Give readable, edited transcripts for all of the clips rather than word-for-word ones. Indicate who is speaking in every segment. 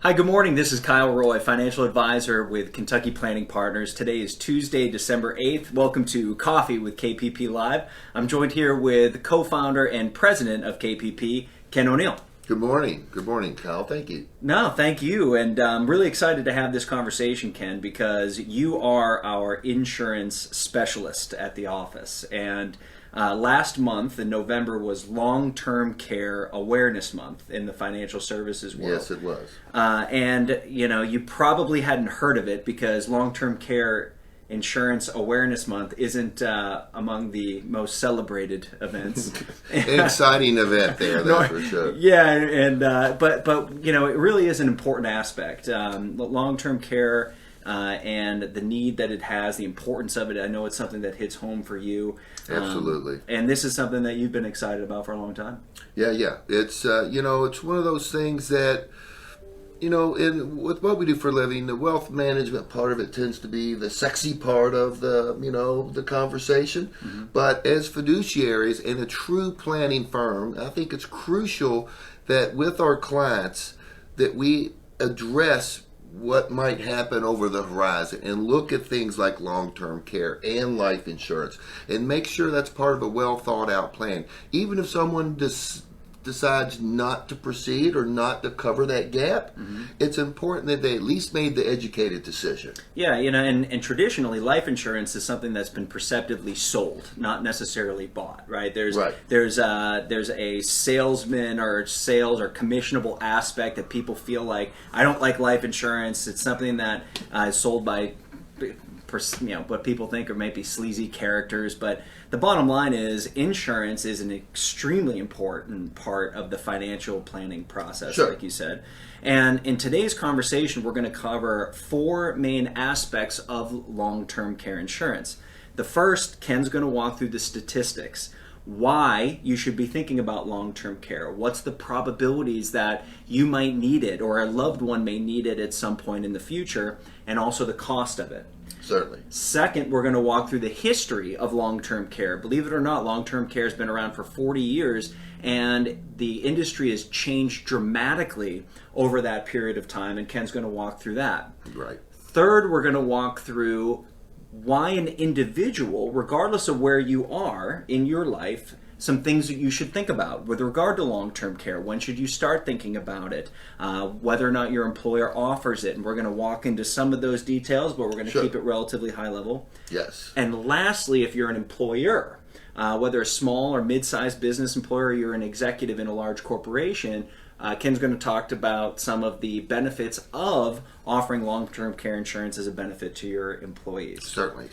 Speaker 1: Hi, good morning. This is Kyle Roy, financial advisor with Kentucky Planning Partners. Today is Tuesday, December 8th. Welcome to Coffee with KPP Live. I'm joined here with co-founder and president of KPP, Ken O'Neill.
Speaker 2: Good morning. Good morning, Kyle. Thank you.
Speaker 1: No, thank you. And I'm really excited to have this conversation, Ken, because you are our insurance specialist at the office. And last month in November was Long-Term Care Awareness Month in the financial services world.
Speaker 2: Yes, it was.
Speaker 1: And, you probably hadn't heard of it because long-term care Insurance Awareness Month isn't among the most celebrated events.
Speaker 2: Exciting event there, that's for sure.
Speaker 1: Yeah, and but it really is an important aspect. Long-term care and the need that it has, the importance of it. I know it's something that hits home for you.
Speaker 2: Absolutely.
Speaker 1: And this is something that you've been excited about for a long time.
Speaker 2: Yeah. It's it's one of those things that. With what we do for a living, the wealth management part of it tends to be the sexy part of the conversation. Mm-hmm. But as fiduciaries in a true planning firm, I think it's crucial that with our clients that we address what might happen over the horizon and look at things like long-term care and life insurance and make sure that's part of a well thought out plan. Even if someone decides not to proceed or not to cover that gap, mm-hmm. It's important that they at least made the educated decision.
Speaker 1: Yeah, and traditionally life insurance is something that's been perceptively sold, not necessarily bought, right? There's a salesman or sales or commissionable aspect that people feel like, I don't like life insurance. It's something that is sold by what people think are maybe sleazy characters, but the bottom line is insurance is an extremely important part of the financial planning process,
Speaker 2: sure.
Speaker 1: Like you said. And in today's conversation, we're going to cover four main aspects of long-term care insurance. The first, Ken's going to walk through the statistics. Why you should be thinking about long-term care. What's the probabilities that you might need it or a loved one may need it at some point in the future, and also the cost of it.
Speaker 2: Certainly.
Speaker 1: Second, we're going to walk through the history of long-term care. Believe it or not, long-term care has been around for 40 years, and the industry has changed dramatically over that period of time, and Ken's going to walk through that.
Speaker 2: Right.
Speaker 1: Third, we're going to walk through why an individual, regardless of where you are in your life, some things that you should think about with regard to long-term care. When should you start thinking about it? Whether or not your employer offers it. And we're going to walk into some of those details, but we're going to
Speaker 2: sure.
Speaker 1: keep it relatively high level.
Speaker 2: Yes.
Speaker 1: And lastly, if you're an employer, whether a small or mid-sized business employer or you're an executive in a large corporation, Ken's going to talk about some of the benefits of offering long-term care insurance as a benefit to your employees.
Speaker 2: Certainly.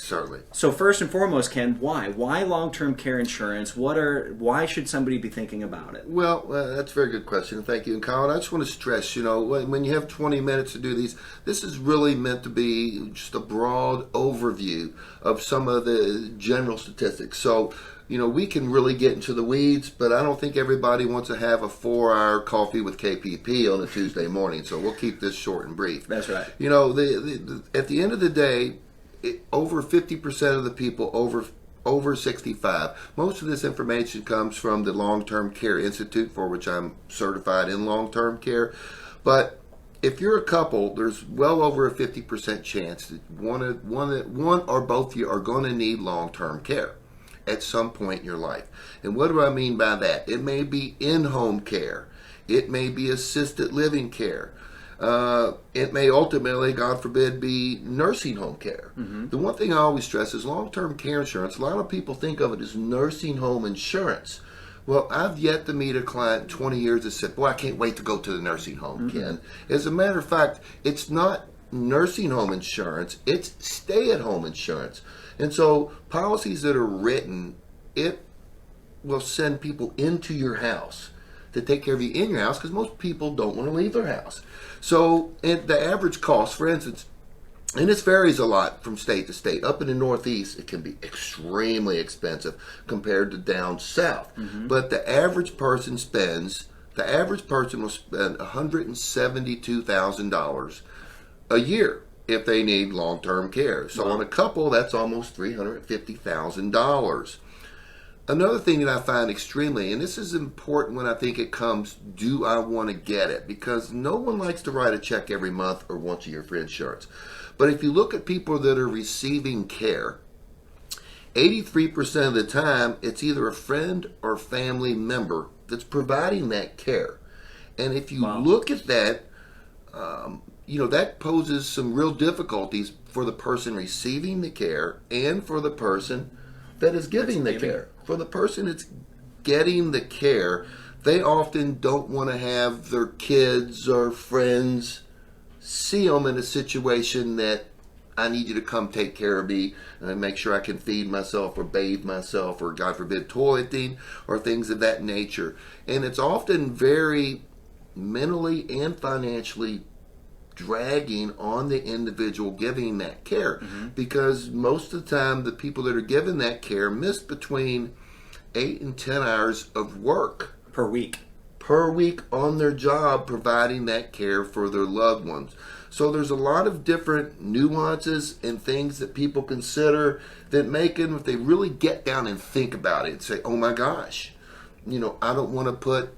Speaker 1: So first and foremost, Ken, why? Why long-term care insurance? Why should somebody be thinking about it?
Speaker 2: Well, that's a very good question. Thank you. And Colin, I just want to stress, when you have 20 minutes to do these, this is really meant to be just a broad overview of some of the general statistics. So, we can really get into the weeds, but I don't think everybody wants to have a 4-hour coffee with KPP on a Tuesday morning, so we'll keep this short and brief.
Speaker 1: That's right.
Speaker 2: At the end of the day, over 50% of the people over 65, most of this information comes from the Long-Term Care Institute, for which I'm certified in long-term care. But if you're a couple, there's well over a 50% chance that one or both of you are going to need long-term care at some point in your life. And what do I mean by that? It may be in-home care. It may be assisted living care. It may ultimately, God forbid, be nursing home care. Mm-hmm. The one thing I always stress is long-term care insurance. A lot of people think of it as nursing home insurance. Well, I've yet to meet a client in 20 years that said, boy, I can't wait to go to the nursing home, mm-hmm. Ken. As a matter of fact, it's not nursing home insurance, it's stay-at-home insurance. And so policies that are written, it will send people into your house to take care of you in your house because most people don't want to leave their house. So the average cost, for instance, and this varies a lot from state to state. Up in the Northeast, it can be extremely expensive compared to down south. Mm-hmm. But the average person will spend $172,000 a year if they need long-term care. So on a couple, that's almost $350,000. Another thing that I find extremely, and this is important when I think it comes, do I want to get it? Because no one likes to write a check every month or once a year for insurance. But if you look at people that are receiving care, 83% of the time, it's either a friend or family member that's providing that care. And if you look at that, that poses some real difficulties for the person receiving the care and for the person that is giving the care. For the person that's getting the care, they often don't want to have their kids or friends see them in a situation that I need you to come take care of me and make sure I can feed myself or bathe myself or, God forbid, toileting or things of that nature. And it's often very mentally and financially dragging on the individual giving that care, because most of the time the people that are given that care miss between 8 and 10 hours of work
Speaker 1: per week
Speaker 2: on their job providing that care for their loved ones. So there's a lot of different nuances and things that people consider that make them, if they really get down and think about it, say, oh my gosh, I don't want to put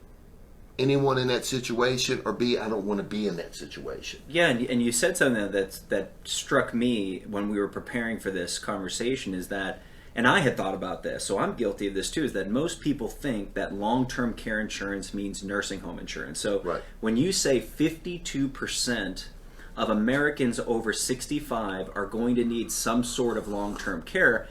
Speaker 2: anyone in that situation, or B, I don't want to be in that situation.
Speaker 1: Yeah, and you said something that struck me when we were preparing for this conversation, is that, and I had thought about this, so I'm guilty of this too, is that most people think that long-term care insurance means nursing home insurance. So when you say 52% of Americans over 65 are going to need some sort of long-term care,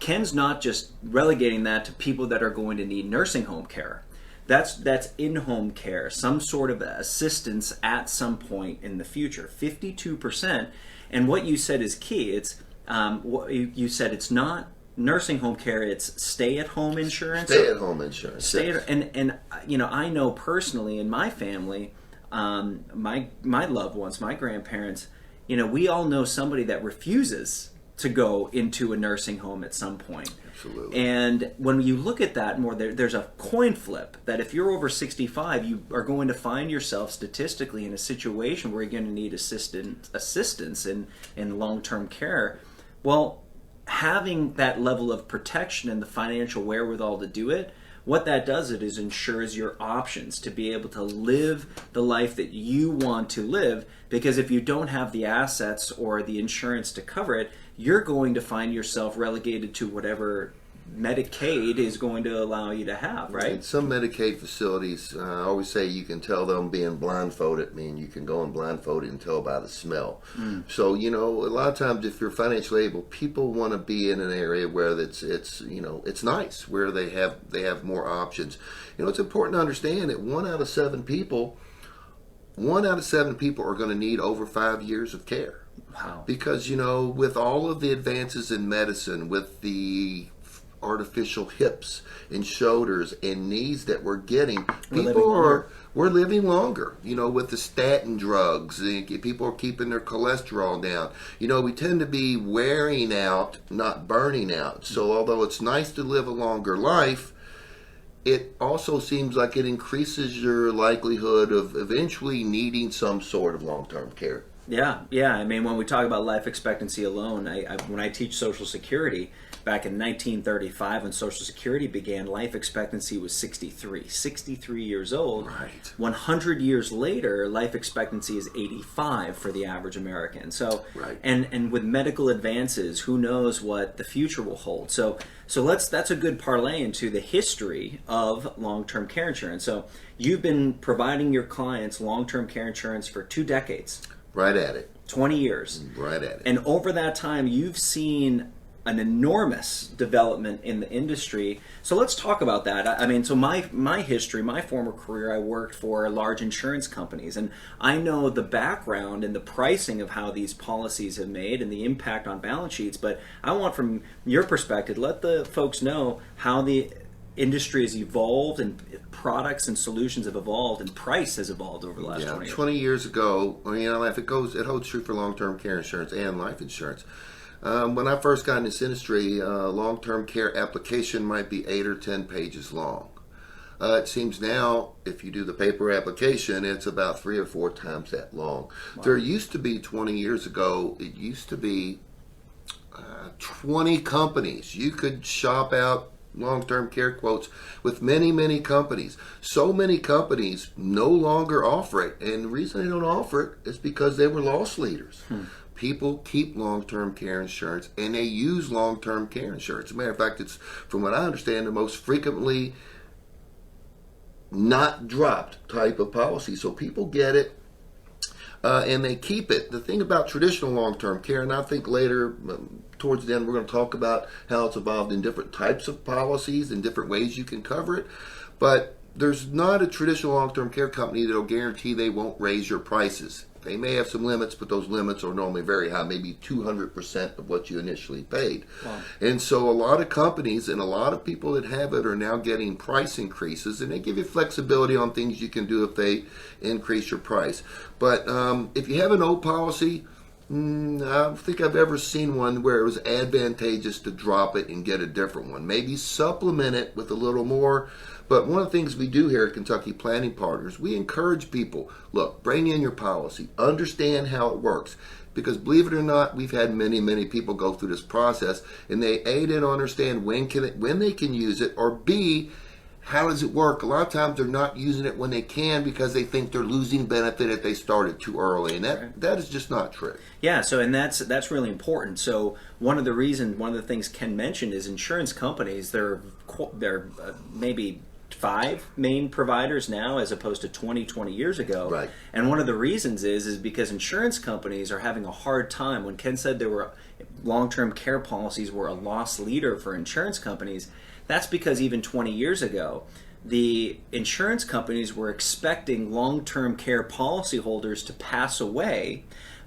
Speaker 1: Ken's not just relegating that to people that are going to need nursing home care. That's in-home care, some sort of assistance at some point in the future. 52%, and what you said is key. It's you said it's not nursing home care; it's stay-at-home insurance.
Speaker 2: Stay-at-home insurance.
Speaker 1: And I know personally in my family, my loved ones, my grandparents, we all know somebody that refuses to go into a nursing home at some point.
Speaker 2: Absolutely.
Speaker 1: And when you look at that more, there's a coin flip that if you're over 65, you are going to find yourself statistically in a situation where you're going to need assistance in long-term care. Well, having that level of protection and the financial wherewithal to do it, what that does is ensures your options to be able to live the life that you want to live, because if you don't have the assets or the insurance to cover it, you're going to find yourself relegated to whatever Medicaid is going to allow you to have, right?
Speaker 2: And some Medicaid facilities, I always say you can tell them being blindfolded. I mean, you can go and blindfolded and tell by the smell. So, a lot of times if you're financially able, people want to be in an area where it's nice, where they have more options. It's important to understand that 1 out of 7 people are going to need over 5 years of care.
Speaker 1: Wow.
Speaker 2: Because, with all of the advances in medicine, with the artificial hips and shoulders and knees that we're getting, we're living longer. With the statin drugs, people are keeping their cholesterol down. We tend to be wearing out, not burning out. So although it's nice to live a longer life, it also seems like it increases your likelihood of eventually needing some sort of long-term care.
Speaker 1: Yeah. I mean, when we talk about life expectancy alone, when I teach Social Security, back in 1935 when Social Security began, life expectancy was 63 years old.
Speaker 2: Right.
Speaker 1: 100 years later, life expectancy is 85 for the average American. So,
Speaker 2: right.
Speaker 1: and with medical advances, who knows what the future will hold. So that's a good parlay into the history of long-term care insurance. So you've been providing your clients long-term care insurance for 2 decades.
Speaker 2: Right at it.
Speaker 1: 20 years.
Speaker 2: Right at it.
Speaker 1: And over that time, you've seen an enormous development in the industry. So let's talk about that. I mean, so my history, my former career, I worked for large insurance companies, and I know the background and the pricing of how these policies have made and the impact on balance sheets. But I want, from your perspective, let the folks know how the industry has evolved and products and solutions have evolved and price has evolved over the last 20 years.
Speaker 2: 20 years ago, if it holds true for long-term care insurance and life insurance. When I first got in this industry, long-term care application might be 8 or 10 pages long. It seems now, if you do the paper application, it's about 3 or 4 times that long. Wow. There used to be, 20 years ago, it used to be 20 companies. You could shop out long-term care quotes with many, many companies. So many companies no longer offer it. And the reason they don't offer it is because they were loss leaders. People keep long-term care insurance, and they use long-term care insurance. As a matter of fact, it's, from what I understand, the most frequently not dropped type of policy. So people get it, and they keep it. The thing about traditional long-term care, and I think later, towards the end, we're going to talk about how it's evolved in different types of policies and different ways you can cover it. But there's not a traditional long-term care company that will guarantee they won't raise your prices. They may have some limits, but those limits are normally very high, maybe 200% of what you initially paid. Wow. And so a lot of companies and a lot of people that have it are now getting price increases, and they give you flexibility on things you can do if they increase your price. But if you have an old policy, I don't think I've ever seen one where it was advantageous to drop it and get a different one. Maybe supplement it with a little more. But one of the things we do here at Kentucky Planning Partners, we encourage people, look, bring in your policy, understand how it works. Because believe it or not, we've had many, many people go through this process, and they A, didn't understand when they can use it, or B, how does it work? A lot of times they're not using it when they can because they think they're losing benefit if they started too early, and that is just not true.
Speaker 1: Yeah, so and that's really important. So one of the things Ken mentioned is insurance companies. They're maybe 5 main providers now as opposed to 20 years ago.
Speaker 2: Right.
Speaker 1: And one of the reasons is because insurance companies are having a hard time. When Ken said there were long-term care policies were a loss leader for insurance companies, that's because even 20 years ago, the insurance companies were expecting long-term care policyholders to pass away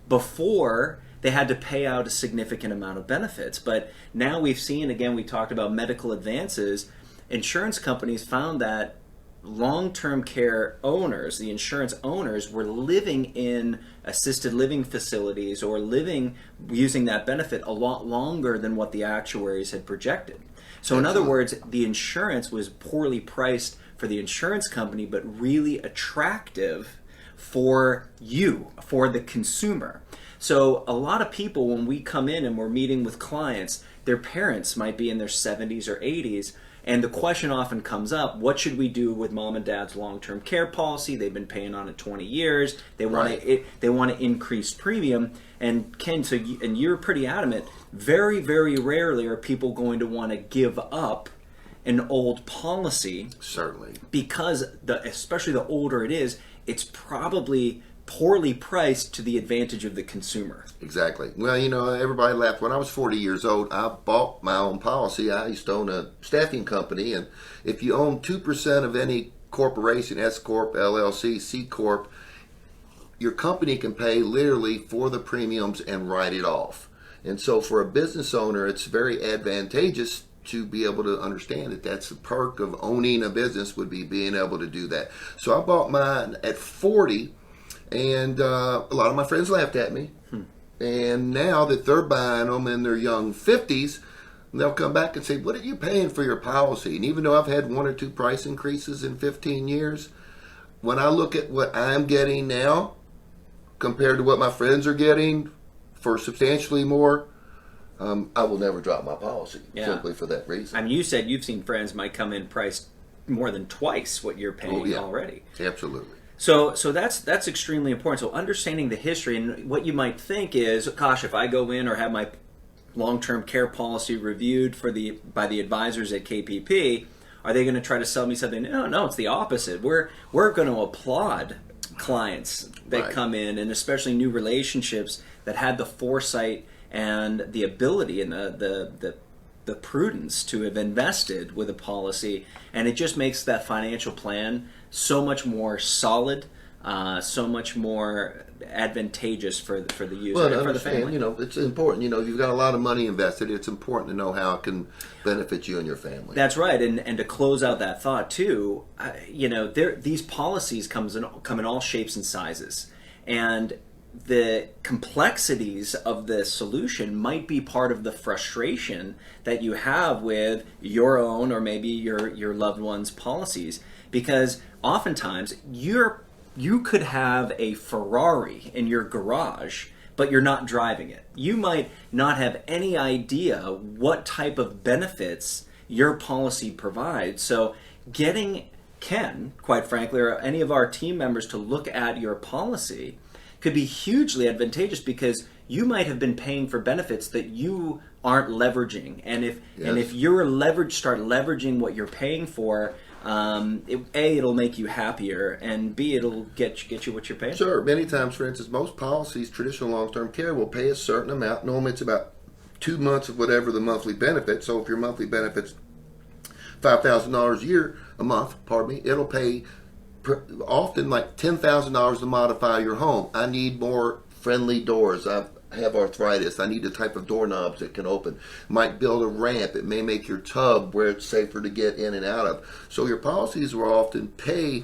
Speaker 1: before they had to pay out a significant amount of benefits. But now we've seen, again, we talked about medical advances. Insurance companies found that long-term care owners, the insurance owners, were living in assisted living facilities or living using that benefit a lot longer than what the actuaries had projected. So in other words, the insurance was poorly priced for the insurance company, but really attractive for you, for the consumer. So a lot of people, when we come in and we're meeting with clients, their parents might be in their 70s or 80s, and the question often comes up, what should we do with mom and dad's long-term care policy? They've been paying on it 20 years. They want to increase premium. And Ken, and you're pretty adamant, very, very rarely are people going to want to give up an old policy.
Speaker 2: Certainly.
Speaker 1: Because especially the older it is, it's probably poorly priced to the advantage of the consumer.
Speaker 2: Exactly. Well, everybody laughed. When I was 40 years old, I bought my own policy. I used to own a staffing company, and if you own 2% of any corporation, S Corp, LLC, C Corp, your company can pay literally for the premiums and write it off. And so for a business owner, it's very advantageous to be able to understand that that's the perk of owning a business, would be being able to do that. So I bought mine at 40, and a lot of my friends laughed at me. And now that they're buying them in their young 50s, they'll come back and say, what are you paying for your policy? And even though I've had 1 or 2 price increases in 15 years, when I look at what I'm getting now compared to what my friends are getting for substantially more, I will never drop my policy, simply for that reason.
Speaker 1: I mean, you said you've seen friends might come in priced more than twice what you're paying already.
Speaker 2: Absolutely.
Speaker 1: So that's extremely important. So understanding the history, and what you might think is, gosh, if I go in or have my long-term care policy reviewed by the advisors at KPP, are they going to try to sell me something? No, it's the opposite. We're going to applaud clients that come in, and especially new relationships that had the foresight and the ability and the prudence to have invested with a policy, and it just makes that financial plan so much more solid, so much more advantageous for the user and for the family.
Speaker 2: It's important. You've got a lot of money invested. It's important to know how it can benefit you and your family.
Speaker 1: That's right. And to close out that thought too, these policies come in all shapes and sizes, and the complexities of the solution might be part of the frustration that you have with your own or maybe your loved one's policies, because oftentimes you could have a Ferrari in your garage, but you're not driving it. You might not have any idea what type of benefits your policy provides. So getting Ken, quite frankly, or any of our team members to look at your policy could be hugely advantageous, because you might have been paying for benefits that you aren't leveraging. And if you're start leveraging what you're paying for, it'll make you happier, and B, it'll get you what you're paying.
Speaker 2: Sure. Many times, for instance, most policies, traditional long-term care, will pay a certain amount. Normally it's about 2 months of whatever the monthly benefit. So if your monthly benefit's $5,000 a month, it'll pay often like $10,000 to modify your home. I need more friendly doors. I have arthritis. I need the type of doorknobs that can open. Might build a ramp. It may make your tub where it's safer to get in and out of. So your policies will often pay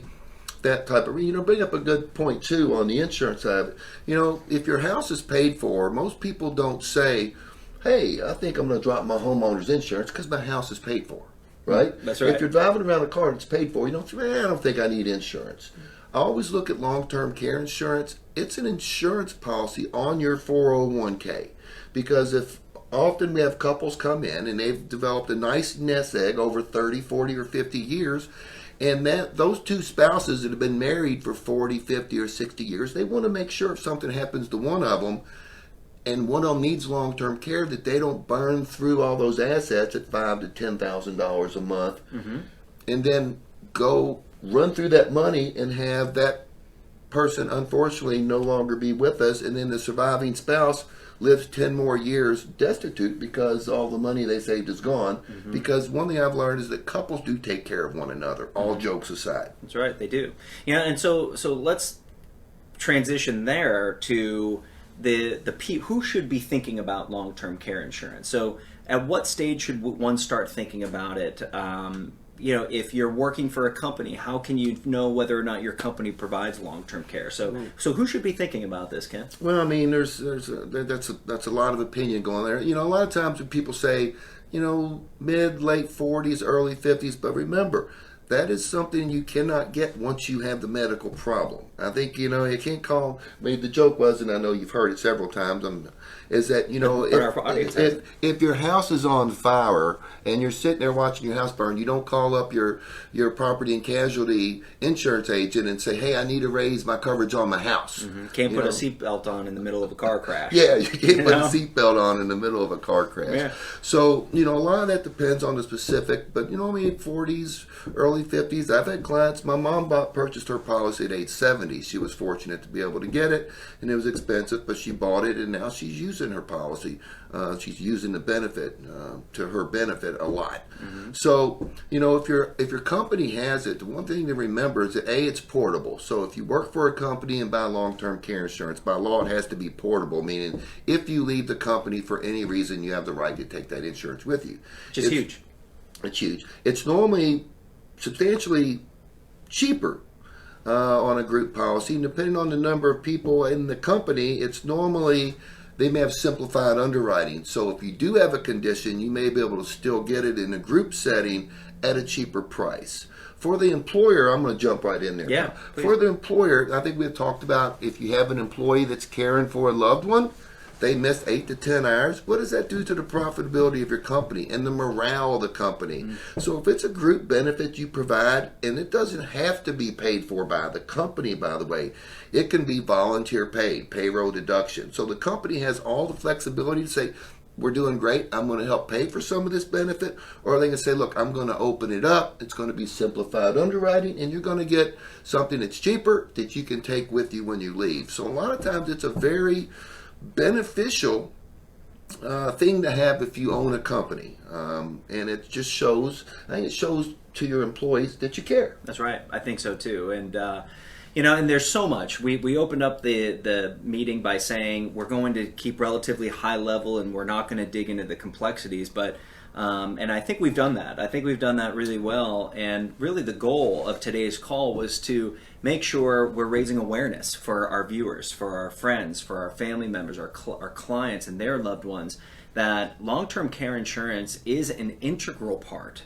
Speaker 2: that type of, bring up a good point too on the insurance side of it. If your house is paid for, most people don't say, hey, I think I'm going to drop my homeowner's insurance because my house is paid for. Right?
Speaker 1: That's right.
Speaker 2: If you're driving around a car that's paid for, you don't say, I don't think I need insurance. I always look at long-term care insurance. It's an insurance policy on your 401k. Because if often we have couples come in and they've developed a nice nest egg over 30, 40, or 50 years, and those two spouses that have been married for 40, 50, or 60 years, they want to make sure if something happens to one of them, and one of them needs long-term care, that they don't burn through all those assets at $5,000 to $10,000 a month, and then go run through that money and have that person unfortunately no longer be with us, and then the surviving spouse lives 10 more years destitute because all the money they saved is gone. Because one thing I've learned is that couples do take care of one another, all jokes aside.
Speaker 1: That's right, they do. And so let's transition there to who should be thinking about long-term care insurance. So at what stage should one start thinking about it? If you're working for a company, how can you know whether or not your company provides long-term care? So who should be thinking about this, Ken?
Speaker 2: Well, I mean, that's a lot of opinion going there. A lot of times when people say, mid, late 40s, early 50s, but remember, that is something you cannot get once you have the medical problem. I think, you can't call, the joke was, and I know you've heard it several times, is that, if your house is on fire and you're sitting there watching your house burn, you don't call up your property and casualty insurance agent and say, hey, I need to raise my coverage on my house.
Speaker 1: Can't put a seatbelt on in the middle of a car crash.
Speaker 2: Yeah, you can't put a seatbelt on in the middle of a car crash.
Speaker 1: Yeah.
Speaker 2: So, a lot of that depends on the specific, but, 40s, early 50s. I've had clients, my mom purchased her policy at age 70. She was fortunate to be able to get it, and it was expensive, but she bought it, and now she's using her policy. She's using the benefit to her benefit a lot. So, if your company has it, the one thing to remember is that it's portable. So if you work for a company and buy long-term care insurance, by law it has to be portable, meaning if you leave the company for any reason, you have the right to take that insurance with you.
Speaker 1: Which is huge.
Speaker 2: It's huge. It's normally substantially cheaper on a group policy, and depending on the number of people in the company, it's normally, they may have simplified underwriting. So if you do have a condition, you may be able to still get it in a group setting at a cheaper price. For the employer, I'm going to jump right in there.
Speaker 1: Yeah,
Speaker 2: for the employer, I think we've talked about if you have an employee that's caring for a loved one, they missed 8 to 10 hours. What does that do to the profitability of your company and the morale of the company? So if it's a group benefit you provide, and it doesn't have to be paid for by the company, by the way, it can be volunteer paid, payroll deduction. So the company has all the flexibility to say, we're doing great, I'm going to help pay for some of this benefit, or they can say, look, I'm going to open it up, it's going to be simplified underwriting, and you're going to get something that's cheaper that you can take with you when you leave. So a lot of times it's a very beneficial thing to have if you own a company, and it just shows, I think it shows to your employees that you care.
Speaker 1: That's right, I think so too. And and there's so much. We opened up the meeting by saying we're going to keep relatively high level and we're not going to dig into the complexities, but and I think we've done that. I think we've done that really well. And really the goal of today's call was to make sure we're raising awareness for our viewers, for our friends, for our family members, our clients and their loved ones, that long-term care insurance is an integral part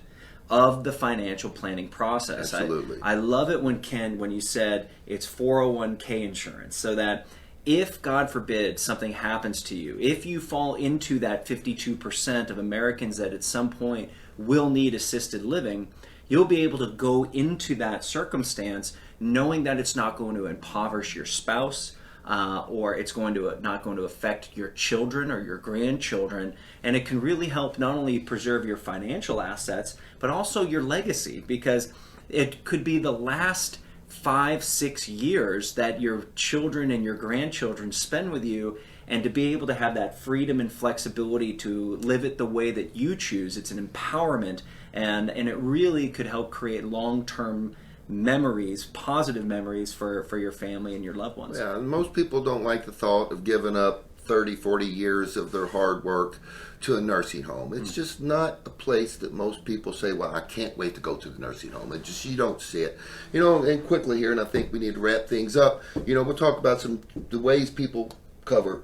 Speaker 1: of the financial planning process.
Speaker 2: Absolutely. I
Speaker 1: love it when you said it's 401k insurance, so that if, God forbid, something happens to you, if you fall into that 52% of Americans that at some point will need assisted living, you'll be able to go into that circumstance knowing that it's not going to impoverish your spouse, or it's not going to affect your children or your grandchildren, and it can really help not only preserve your financial assets but also your legacy, because it could be the last 5-6 years that your children and your grandchildren spend with you, and to be able to have that freedom and flexibility to live it the way that you choose, it's an empowerment, and it really could help create long-term memories, positive memories for your family and your loved ones.
Speaker 2: Yeah, and most people don't like the thought of giving up 30, 40 years of their hard work to a nursing home. It's just not a place that most people say, well, I can't wait to go to the nursing home. It just, you don't see it. And quickly here, and I think we need to wrap things up, we'll talk about the ways people cover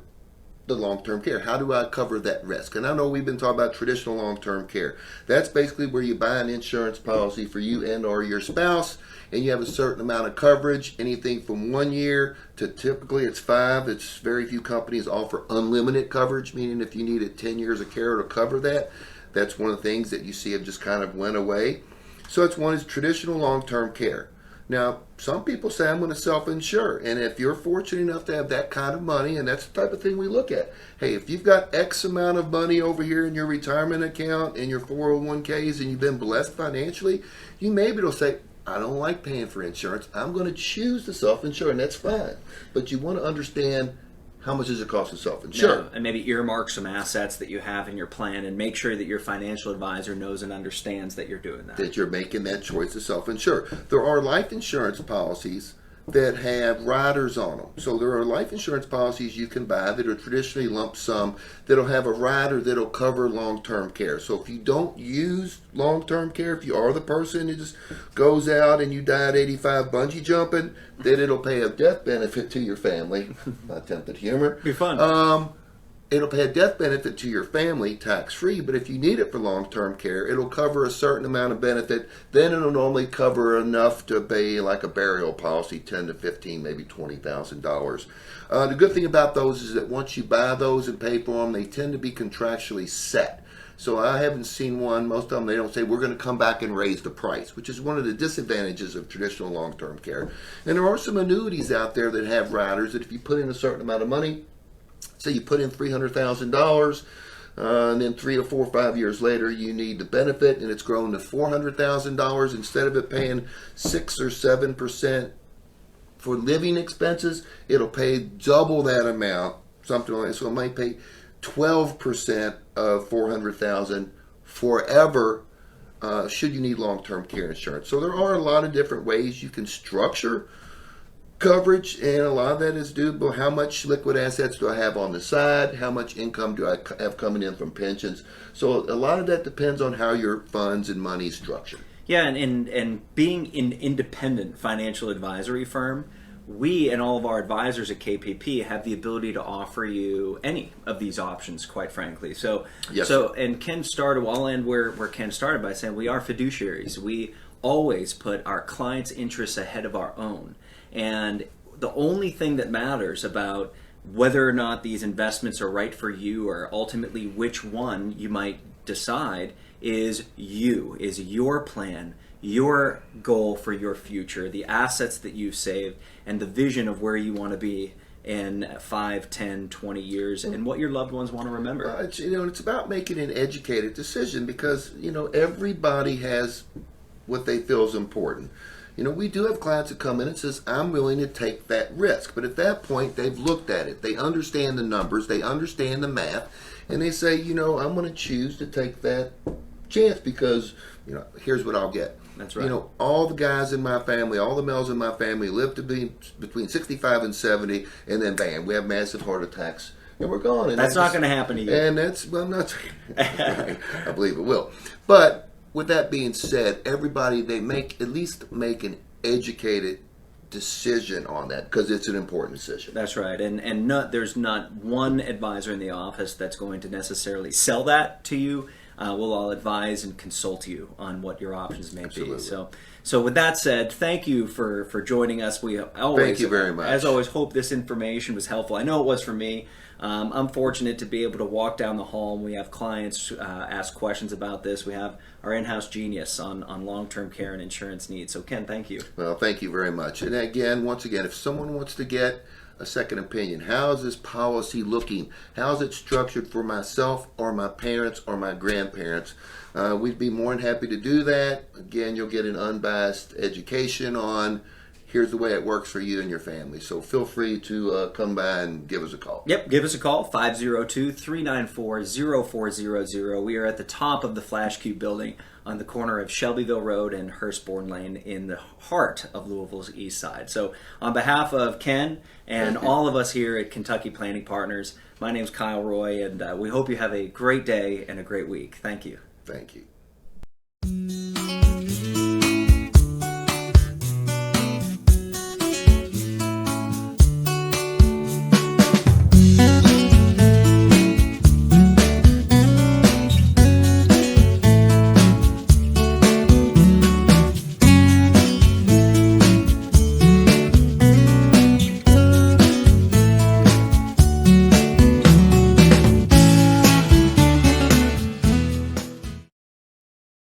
Speaker 2: the long-term care. How do I cover that risk? And I know we've been talking about traditional long-term care. That's basically where you buy an insurance policy for you and or your spouse, and you have a certain amount of coverage, anything from 1 year to typically it's 5. It's very few companies offer unlimited coverage, meaning if you needed 10 years of care to cover that. That's one of the things that you see have just kind of went away. So it's one is traditional long-term care. Now, some people say I'm going to self-insure, and if you're fortunate enough to have that kind of money, and that's the type of thing we look at. Hey, if you've got X amount of money over here in your retirement account and your 401ks and you've been blessed financially, you may be able to say, I don't like paying for insurance. I'm going to choose to self-insure, and that's fine. But you want to understand how much does it cost to self-insure?
Speaker 1: Yeah, and maybe earmark some assets that you have in your plan and make sure that your financial advisor knows and understands that you're doing that.
Speaker 2: That you're making that choice to self-insure. There are life insurance policies that have riders on them. So there are life insurance policies you can buy that are traditionally lump sum that'll have a rider that'll cover long-term care. So if you don't use long-term care, if you are the person who just goes out and you die at 85 bungee jumping, then it'll pay a death benefit to your family. My attempt at humor.
Speaker 1: Be fun.
Speaker 2: It'll pay a death benefit to your family tax-free, but if you need it for long-term care, it'll cover a certain amount of benefit. Then it'll normally cover enough to pay like a burial policy, $10 to $15, maybe $20,000. The good thing about those is that once you buy those and pay for them, they tend to be contractually set. So I haven't seen one. Most of them, they don't say, we're going to come back and raise the price, which is one of the disadvantages of traditional long-term care. And there are some annuities out there that have riders that if you put in a certain amount of money, say you put in $300,000, and then 3 or 4 or 5 years later you need the benefit and it's grown to $400,000, instead of it paying 6 or 7% for living expenses, it'll pay double that amount, something like that. So it might pay 12% of $400,000 forever, should you need long-term care insurance. So there are a lot of different ways you can structure coverage, and a lot of that is due to how much liquid assets do I have on the side, how much income do I have coming in from pensions. So a lot of that depends on how your funds and money is structured.
Speaker 1: Yeah, and being an independent financial advisory firm, we and all of our advisors at KPP have the ability to offer you any of these options, quite frankly. So,
Speaker 2: yes.
Speaker 1: And Ken started, well, I'll end where Ken started by saying we are fiduciaries. We always put our clients' interests ahead of our own. And the only thing that matters about whether or not these investments are right for you, or ultimately which one you might decide, is your plan, your goal for your future, the assets that you've saved, and the vision of where you want to be in 5, 10, 20 years, and what your loved ones want to remember.
Speaker 2: It's about making an educated decision, because everybody has what they feel is important. We do have clients that come in and says, I'm willing to take that risk. But at that point, they've looked at it. They understand the numbers. They understand the math. And they say, I'm going to choose to take that chance because, here's what I'll get.
Speaker 1: That's right.
Speaker 2: All the guys in my family, all the males in my family live to be between 65 and 70. And then, bam, we have massive heart attacks. And we're gone. And
Speaker 1: that's not going to happen to you.
Speaker 2: And I'm not saying I believe it will. But with that being said, everybody, they at least make an educated decision on that, because it's an important decision.
Speaker 1: That's right. And there's not one advisor in the office that's going to necessarily sell that to you. we'll all advise and consult you on what your options may
Speaker 2: Absolutely.
Speaker 1: be. So with that said, thank you for joining us. We always,
Speaker 2: thank you very much.
Speaker 1: As always, hope this information was helpful. I know it was for me. I'm fortunate to be able to walk down the hall and we have clients ask questions about this. We have our in-house genius on long-term care and insurance needs. So Ken, thank you.
Speaker 2: Well, thank you very much. And again, once again, if someone wants to get a second opinion, how is this policy looking? How is it structured for myself or my parents or my grandparents? We'd be more than happy to do that. Again, you'll get an unbiased education on here's the way it works for you and your family. So feel free to come by and give us a call.
Speaker 1: Yep, give us a call, 502-394-0400. We are at the top of the Flash Cube building on the corner of Shelbyville Road and Hurstbourne Lane in the heart of Louisville's east side. So on behalf of Ken and all of us here at Kentucky Planning Partners, my name's Kyle Roy, and we hope you have a great day and a great week. Thank you.
Speaker 2: Thank you.